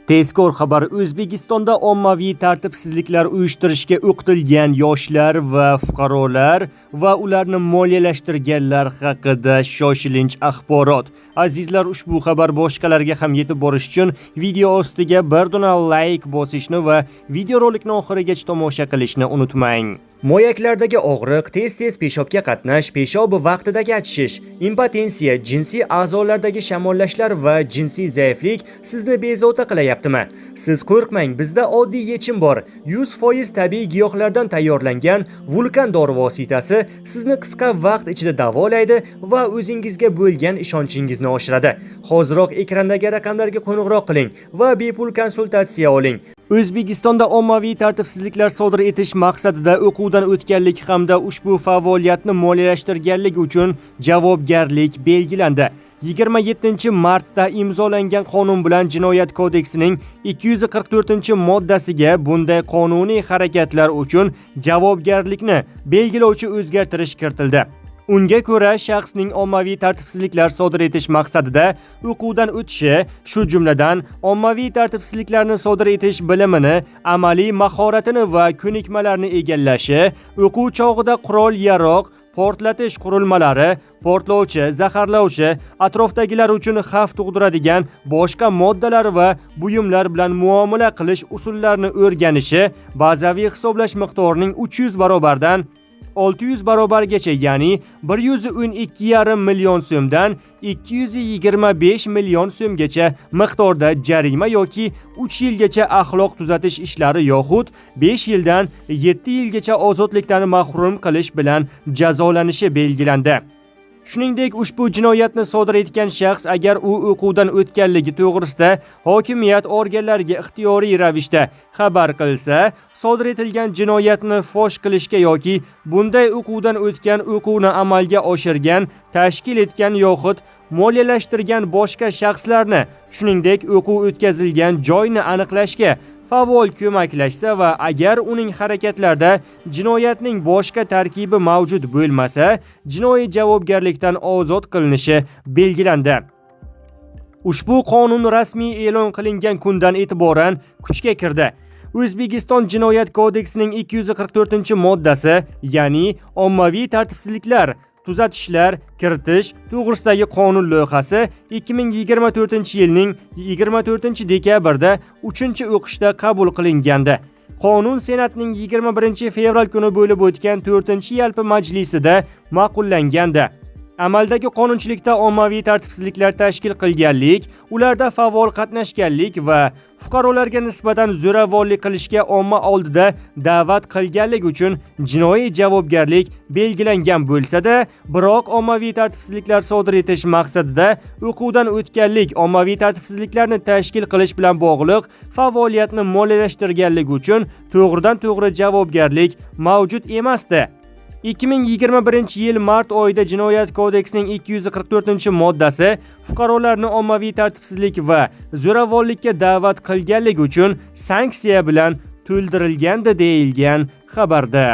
Tezkor xabar: O'zbekistonda ommaviy tartibsizliklar uyushtirishga o'qitilgan yoshlar va fuqarolar va ularni moliyalashtirganlar haqida shoshilinch axborot. Azizlar, ushbu xabar boshqalarga ham yetib borish uchun video ostiga bir dona like bosishni va videorolikni oxirigacha tomosha qilishni unutmang. Moyaklardagi og'riq, tez-tez peshobga qatnash, peshob vaqtidagi achishish, impotensiya, jinsiy a'zolardagi shamollashlar va jinsiy zaiflik sizni bezovta qilayaptimi? Siz qo'rqmang, bizda oddiy yechim bor. 100% tabiiy giyohlardan tayyorlangan vulkan dori vositasi sizni qisqa vaqt ichida davolaydi va o'zingizga bo'lgan ishonchingizni oshiradi. Hoziroq ekrandagi raqamlarga qo'ng'iroq qiling va bepul konsultatsiya oling. O'zbekistonda ommaviy tartibsizliklar sodir etish maqsadida o'quvdan o'tganlik hamda ushbu faoliyatni moliyalashtirganlik uchun javobgarlik belgilandi. 27-martda imzolangan qonun bilan Jinoyat kodeksining 244-moddasiga bunday qonuniy harakatlar uchun javobgarlikni belgilovchi o'zgartirish kiritildi. Unga ko'ra, shaxsning ommaviy tartibsizliklar sodir etish maqsadida o'quvdan o'tishi, shu jumladan ommaviy tartibsizliklarni sodir etish bilimini, amaliy mahoratini va ko'nikmalarini egallashi, o'quv chog'ida qurol-yarog', portlatish qurilmalari, portlovchi, zaharlovchi, atrofdagilar uchun xavf tug'diradigan boshqa moddalar va buyumlar bilan muomala qilish usullarini o'rganishi, bazaviy hisoblash miqdorining 300 barobardan 600 barobargacha, ya'ni 112,5 million so'mdan 225 million so'mgacha miqdorda jarima yoki 3 yilgacha axloq tuzatish ishlari yoxud 5 yildan 7 yilgacha ozodlikdan mahrum qilish bilan jazolanishi belgilandi. Shuningdek, ushbu jinoyatni sodir etgan shaxs agar u o'quvdan o'tganligi to'g'risida hokimiyat organlariga ixtiyoriy ravishda xabar qilsa, sodir etilgan jinoyatni fosh qilishga yoki bunday o'quvdan o'tgan, o'quvni amalga oshirgan, tashkil etgan yoxud moliyalashtirgan boshqa shaxslarni, shuningdek o'quv o'tkazilgan joyni aniqlashga faol ko'maklashsa va agar uning harakatlarida jinoyatning boshqa tarkibi mavjud bo'lmasa, jinoiy javobgarlikdan ozod qilinishi belgilandi. Ushbu qonun rasmiy e'lon qilingan kundan e'tiboran kuchga kirdi. O'zbekiston Jinoyat kodeksining 244-moddasi, ya'ni ommaviy tartibsizliklar tuzatishlar kiritish to'g'risidagi qonun loyihasi 2024-yilning 24-dekabrda 3-o'qishda qabul qilingandi. Qonun Senatning 21-fevral kuni bo'lib o'tgan 4-yalpi majlisida ma'qullangandi. Amaldagi qonunchilikda ommaviy tartibsizliklar tashkil qilganlik, ularda faol qatnashganlik va fuqarolarga nisbatan zo'ravonlik qilishga omma oldida da'vat qilganlik uchun jinoiy javobgarlik belgilangan bo'lsa-da, biroq ommaviy tartibsizliklar sodir etish maqsadida o'quvdan o'tganlik, ommaviy tartibsizliklarni tashkil qilish bilan bog'liq faoliyatni moliyalashtirganlik uchun to'g'ridan-to'g'ri javobgarlik mavjud emasdi. 2021-yil mart oyida Jinoyat kodeksining 244-moddasi fuqarolarni ommaviy tartibsizlik va zo'ravonlikka da'vat qilganlik uchun sanksiya bilan to'ldirilgandi deyilgan xabarda.